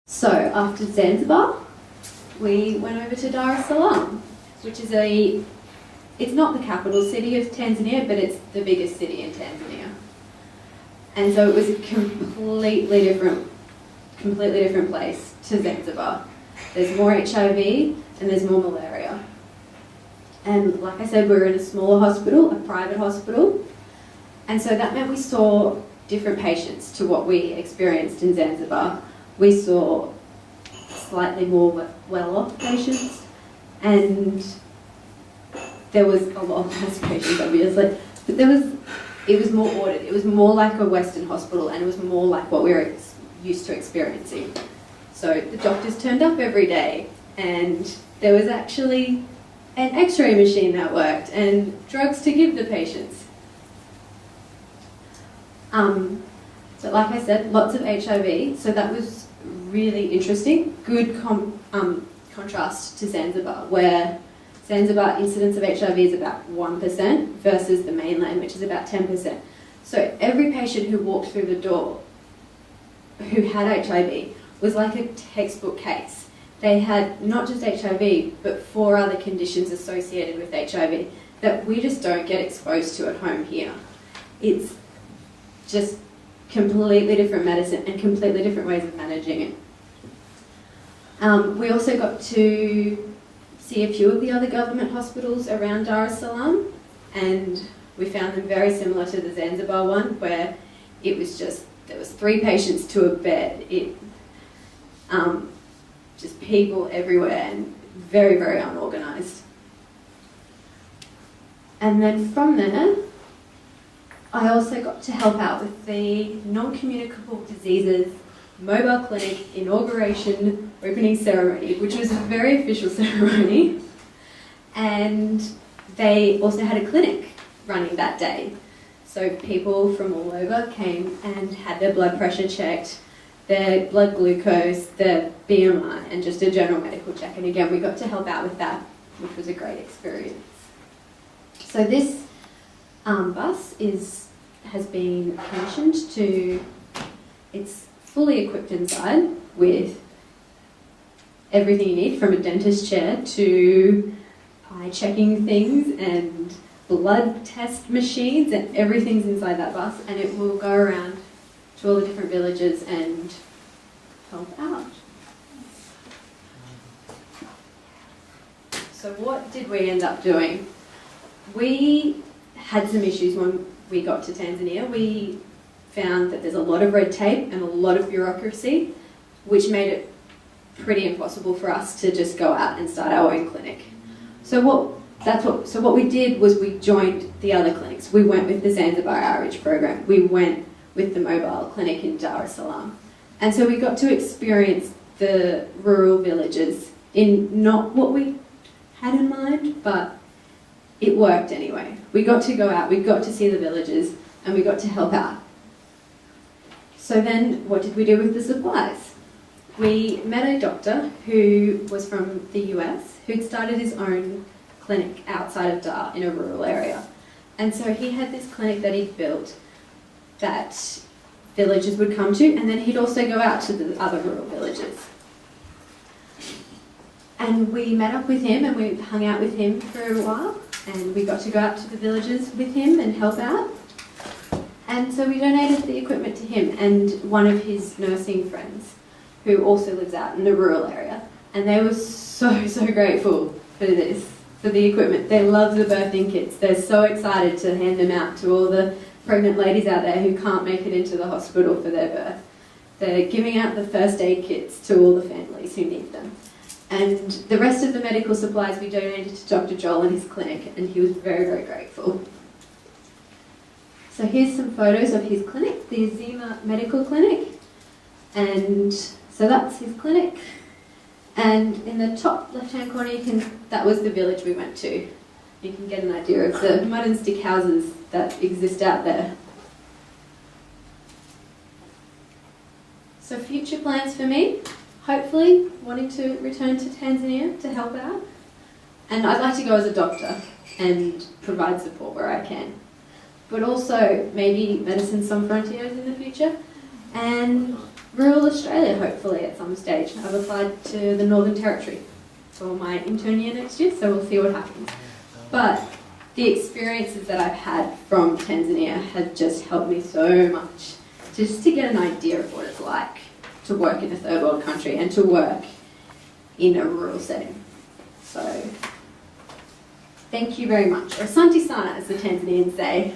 So after Zanzibar, we went over to Dar es Salaam, which is it's not the capital city of Tanzania, but it's the biggest city in Tanzania. And so it was a completely different place to Zanzibar. There's more HIV and there's more malaria. And like I said, we were in a smaller hospital, a private hospital. And so that meant we saw different patients to what we experienced in Zanzibar. We saw slightly more well-off patients, and there was a lot less patients, obviously. But it was more ordered. It was more like a Western hospital, and it was more like what we were used to experiencing. So the doctors turned up every day, and there was actually an X-ray machine that worked, and drugs to give the patients. So like I said, lots of HIV, so that was really interesting. Good contrast to Zanzibar, where Zanzibar incidence of HIV is about 1% versus the mainland, which is about 10%. So every patient who walked through the door who had HIV was like a textbook case. They had not just HIV, but 4 other conditions associated with HIV that we just don't get exposed to at home here. It's just completely different medicine and completely different ways of managing it. We also got to see a few of the other government hospitals around Dar es Salaam, and we found them very similar to the Zanzibar one, where it was there was 3 patients to a bed. Just people everywhere and very, very unorganised. And then from there, I also got to help out with the non-communicable diseases mobile clinic inauguration opening ceremony, which was a very official ceremony. And they also had a clinic running that day. So people from all over came and had their blood pressure checked, their blood glucose, their BMI, and just a general medical check. And again, we got to help out with that, which was a great experience. So this bus has been commissioned to, it's fully equipped inside with everything you need, from a dentist chair to eye checking things and blood test machines, and everything's inside that bus, and it will go around to all the different villages and help out. So what did we end up doing? We had some issues when we got to Tanzania. We found that there's a lot of red tape and a lot of bureaucracy, which made it pretty impossible for us to just go out and start our own clinic. So what we did was we joined the other clinics. We went with the Zanzibar Outreach Program. We went with the mobile clinic in Dar es Salaam. And so we got to experience the rural villages in not what we had in mind, but it worked anyway. We got to go out, we got to see the villages, and we got to help out. So then what did we do with the supplies? We met a doctor who was from the US, who'd started his own clinic outside of Dar in a rural area. And so he had this clinic that he'd built that villagers would come to, and then he'd also go out to the other rural villages. And we met up with him and we hung out with him for a while, and we got to go out to the villages with him and help out. And so we donated the equipment to him and one of his nursing friends who also lives out in the rural area. And they were so grateful for the equipment. They love the birthing kits. They're so excited to hand them out to all the pregnant ladies out there who can't make it into the hospital for their birth. They're giving out the first aid kits to all the families who need them. And the rest of the medical supplies we donated to Dr. Joel and his clinic, and he was very, very grateful. So here's some photos of his clinic, the Azima Medical Clinic. And so that's his clinic. And in the top left-hand corner, that was the village we went to. You can get an idea of the mud and stick houses that exist out there. So future plans for me, hopefully wanting to return to Tanzania to help out. And I'd like to go as a doctor and provide support where I can. But also maybe Medicine Sans Frontières in the future. And rural Australia, hopefully, at some stage. I've applied to the Northern Territory for my intern year next year, so we'll see what happens. But the experiences that I've had from Tanzania have just helped me so much, just to get an idea of what it's like to work in a third world country and to work in a rural setting. So, thank you very much. Or Asante Sana, as the Tanzanians say.